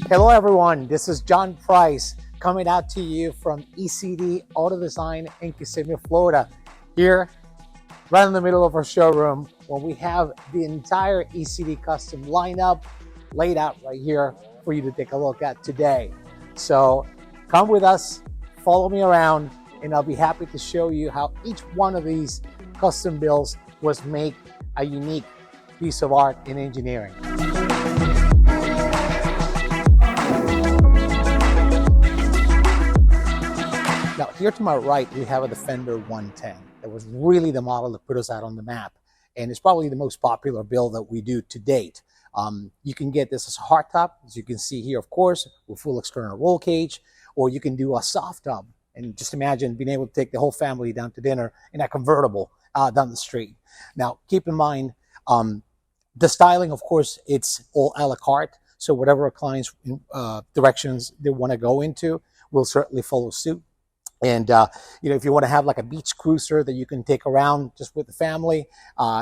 Hello everyone, this is John Price coming out to you from E.C.D Auto Design in Kissimmee, Florida. Here, right in the middle of our showroom, where we have the entire E.C.D custom lineup laid out right here for you to take a look at today. So come with us, follow me around, and I'll be happy to show you how each one of these custom builds was made a unique piece of art in engineering. Now, here to my right, we have a Defender 110. That was really the model that put us out on the map. And it's probably the most popular build that we do to date. You can get this as a hardtop, as you can see here, of course, with full external roll cage, or you can do a soft top. And just imagine being able to take the whole family down to dinner in a convertible down the street. Now, keep in mind, the styling, of course, it's all a la carte. So whatever a client's directions they want to go into, we'll certainly follow suit. And, if you want to have like a beach cruiser that you can take around just with the family,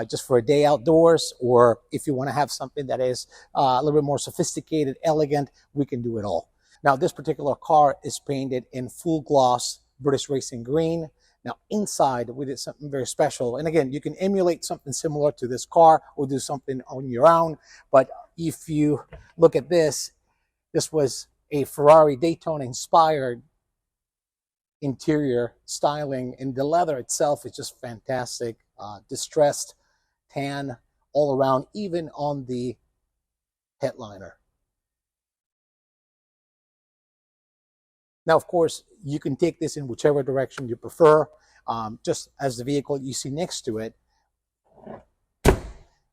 just for a day outdoors, or if you want to have something that is a little bit more sophisticated, elegant, we can do it all. Now, this particular car is painted in full gloss British Racing Green. Now, inside, we did something very special. And again, you can emulate something similar to this car or do something on your own. But if you look at this was a Ferrari Daytona inspired interior styling, and the leather itself is just fantastic. Distressed tan all around, even on the headliner. Now, of course, you can take this in whichever direction you prefer. Just as the vehicle you see next to it,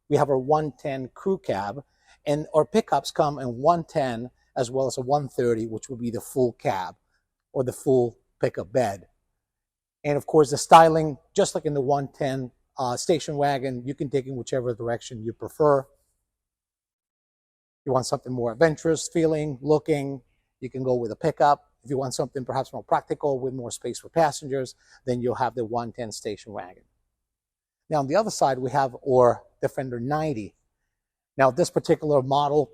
we have our 110 crew cab, and our pickups come in 110 as well as a 130, which will be the full cab or the full pickup bed. And of course, the styling, just like in the 110 station wagon, you can take in whichever direction you prefer. If you want something more adventurous feeling, looking, you can go with a pickup. If you want something perhaps more practical with more space for passengers, then you'll have the 110 station wagon. Now, on the other side, we have our Defender 90. Now, this particular model,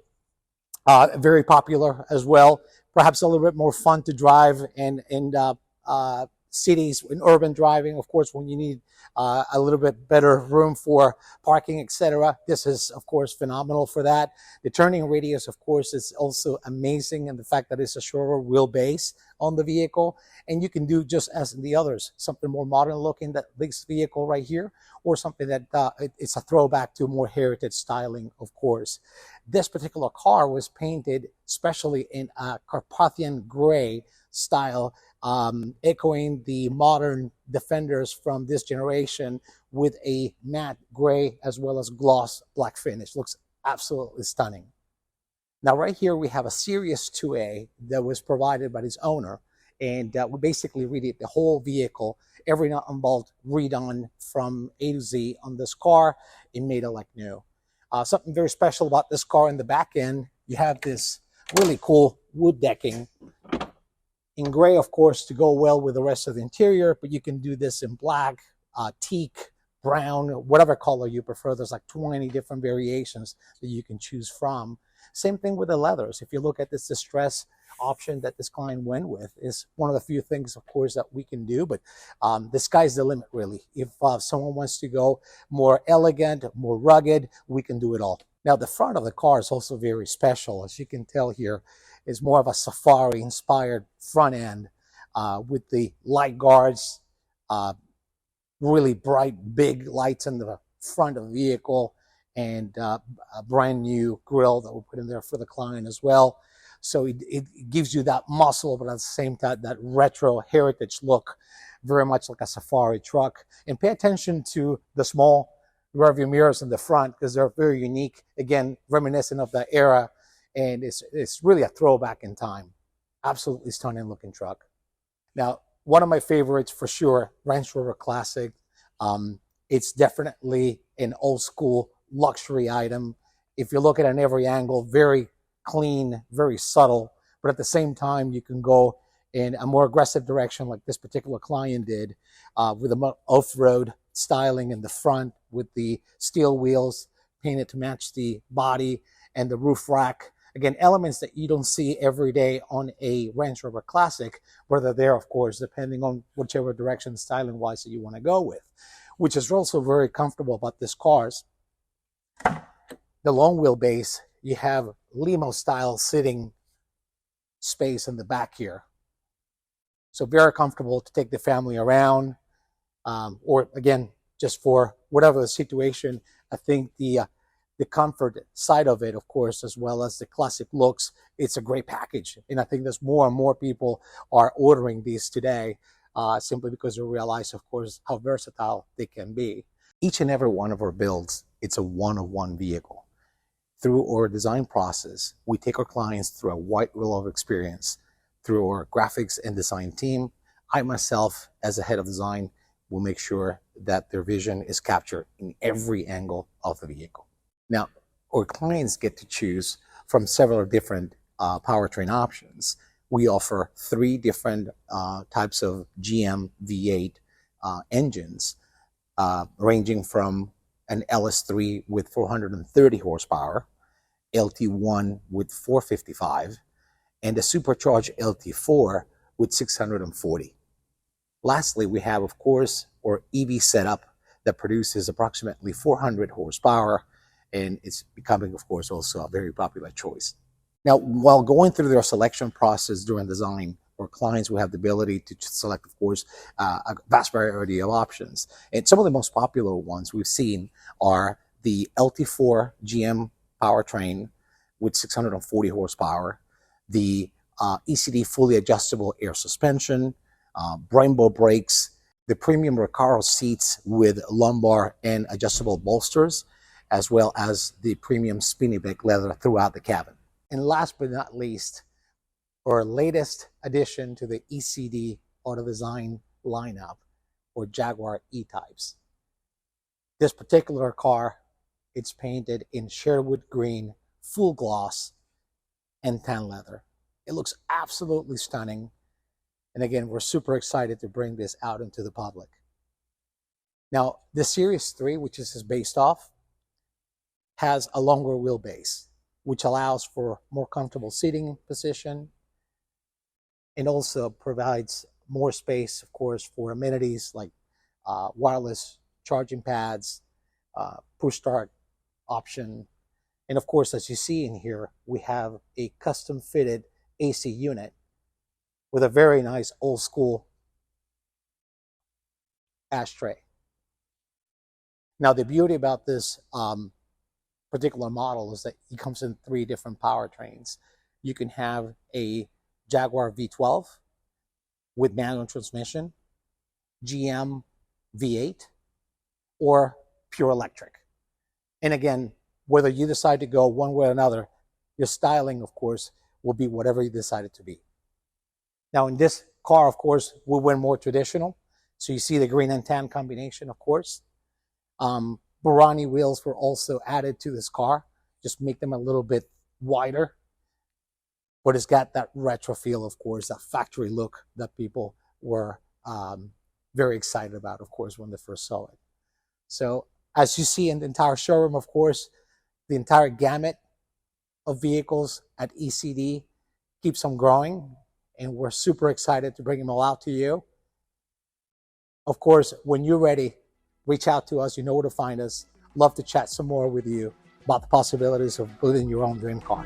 very popular as well. Perhaps a little bit more fun to drive in cities, in urban driving, of course, when you need a little bit better room for parking, etc. This is, of course, phenomenal for that. The turning radius, of course, is also amazing, and the fact that it's a shorter wheelbase on the vehicle. And you can do just as in the others, something more modern looking, that this vehicle right here, or something that it's a throwback to more heritage styling, of course. This particular car was painted especially in a Carpathian gray style, echoing the modern Defenders from this generation, with a matte gray as well as gloss black finish. Looks absolutely stunning. Now, right here we have a Series 2A that was provided by its owner, and we basically redid the whole vehicle, every nut and bolt redone from A to Z on this car, and made it like new. Something very special about this car in the back end, you have this really cool wood decking in gray, of course, to go well with the rest of the interior, but you can do this in black, teak, brown, whatever color you prefer. There's like 20 different variations that you can choose from. Same thing with the leathers. If you look at this distress option that this client went with, is one of the few things, of course, that we can do, but the sky's the limit, really. If someone wants to go more elegant, more rugged, we can do it all. Now, the front of the car is also very special. As you can tell here, is more of a safari-inspired front end with the light guards, really bright, big lights in the front of the vehicle, and a brand new grille that we'll put in there for the client as well. So it gives you that muscle, but at the same time, that retro heritage look, very much like a safari truck. And pay attention to the small rearview mirrors in the front, because they're very unique, again, reminiscent of that era. And it's really a throwback in time. Absolutely stunning looking truck. Now, one of my favorites for sure, Range Rover Classic. It's definitely an old school luxury item. If you look at it on every angle, very clean, very subtle, but at the same time, you can go in a more aggressive direction like this particular client did, with a off-road styling in the front, with the steel wheels painted to match the body and the roof rack. Again, elements that you don't see every day on a Range Rover Classic, but they're there, of course, depending on whichever direction styling-wise that you want to go with, which is also very comfortable about this car's. The long wheelbase, you have limo-style sitting space in the back here. So very comfortable to take the family around, or again, just for whatever the situation. I think the comfort side of it, of course, as well as the classic looks, it's a great package. And I think there's more and more people are ordering these today, simply because they realize, of course, how versatile they can be. Each and every one of our builds, it's a one-of-one vehicle. Through our design process, we take our clients through a wide wheel of experience. Through our graphics and design team, I myself, as a head of design, will make sure that their vision is captured in every angle of the vehicle. Now, our clients get to choose from several different powertrain options. We offer 3 different types of GM V8 engines, ranging from an LS3 with 430 horsepower, LT1 with 455, and a supercharged LT4 with 640. Lastly, we have, of course, our EV setup that produces approximately 400 horsepower, and it's becoming, of course, also a very popular choice. Now, while going through their selection process during design, our clients will have the ability to select, of course, a vast variety of options. And some of the most popular ones we've seen are the LT4 GM powertrain with 640 horsepower, the E.C.D fully adjustable air suspension, Brembo brakes, the premium Recaro seats with lumbar and adjustable bolsters, as well as the premium spinny back leather throughout the cabin. And last but not least, our latest addition to the E.C.D Auto Design lineup, or Jaguar ETypes. This particular car, it's painted in Sherwood green, full gloss, and tan leather. It looks absolutely stunning. And again, we're super excited to bring this out into the public. Now, the Series 3, which this is based off, has a longer wheelbase, which allows for more comfortable seating position and also provides more space, of course, for amenities like wireless charging pads, push start option. And of course, as you see in here, we have a custom fitted AC unit with a very nice old school ashtray. Now, the beauty about this particular model is that it comes in 3 different powertrains. You can have a Jaguar V12 with manual transmission, GM V8, or pure electric. And again, whether you decide to go one way or another, your styling, of course, will be whatever you decide it to be. Now, in this car, of course, we went more traditional. So you see the green and tan combination, of course. Borrani wheels were also added to this car, just make them a little bit wider. But it's got that retro feel, of course, that factory look that people were very excited about, of course, when they first saw it. So as you see in the entire showroom, of course, the entire gamut of vehicles at E.C.D keeps on growing, and we're super excited to bring them all out to you. Of course, when you're ready, reach out to us. You know where to find us. Love to chat some more with you about the possibilities of building your own dream car.